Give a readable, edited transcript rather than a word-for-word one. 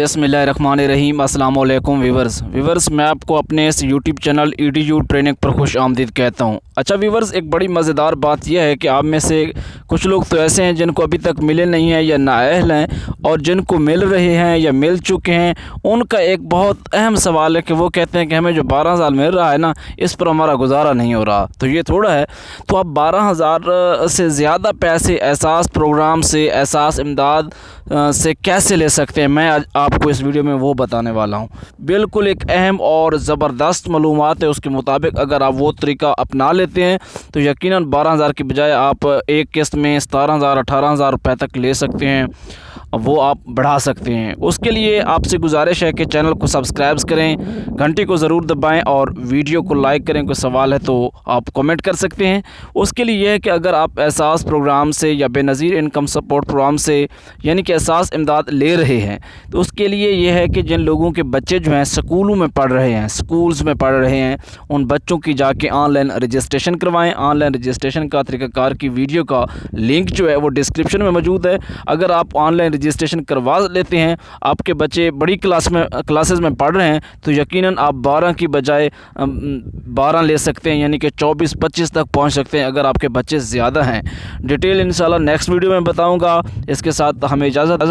बिस्मिल्लाहिर्रहमानिर्रहीम। अस्सलाम वालेकुम वीवर्स, मैं आपको अपने इस यूट्यूब चैनल EDU ट्रेनिंग पर खुश आमदीद कहता हूं। अच्छा वीवर्स, एक बड़ी मज़ेदार बात यह है कि आप में से कुछ लोग तो ऐसे हैं जिनको अभी तक मिले नहीं हैं या नाअहल हैं, और जिनको मिल रहे हैं या मिल चुके हैं उनका एक बहुत अहम सवाल है कि वो कहते हैं कि हमें जो 12,000 मिल रहा है ना, इस पर हमारा गुजारा नहीं हो रहा। तो ये थोड़ा है, तो आप 12,000 से ज़्यादा पैसे एहसास प्रोग्राम से, एहसास इमदाद से कैसे ले सकते हैं, मैं आज आपको इस वीडियो में वो बताने वाला हूँ। बिल्कुल एक अहम और ज़बरदस्त मालूमात है। उसके मुताबिक अगर आप वो तरीका अपना लेते हैं तो यकीनन 12,000 की बजाय आप एक किस्त में 17,000 18,000 रुपये तक ले सकते हैं, वो आप बढ़ा सकते हैं। उसके लिए आपसे गुजारिश है कि चैनल को सब्सक्राइब करें, घंटी को ज़रूर दबाएं और वीडियो को लाइक करें। कोई सवाल है तो आप कमेंट कर सकते हैं। उसके लिए यह है कि अगर आप एहसास प्रोग्राम से या बेनज़ीर इनकम सपोर्ट प्रोग्राम से यानी कि एहसास इमदाद ले रहे हैं, तो उसके लिए यह है कि जिन लोगों के बच्चे जो हैं स्कूलों में पढ़ रहे हैं, स्कूल्स में पढ़ रहे हैं, उन बच्चों की जाके ऑनलाइन रजिस्ट्रेशन करवाएँ। ऑनलाइन रजिस्ट्रेशन का तरीक़ाकार की वीडियो का लिंक जो है वो डिस्क्रिप्शन में मौजूद है। अगर आप ऑनलाइन रजिस्ट्रेशन करवा लेते हैं, आपके बच्चे बड़ी क्लासेस में पढ़ रहे हैं, तो यकीनन आप 12 की बजाय 12 ले सकते हैं, यानी कि 24-25 तक पहुंच सकते हैं अगर आपके बच्चे ज़्यादा हैं। डिटेल इंशाल्लाह नेक्स्ट वीडियो में बताऊंगा। इसके साथ हमें इजाज़त।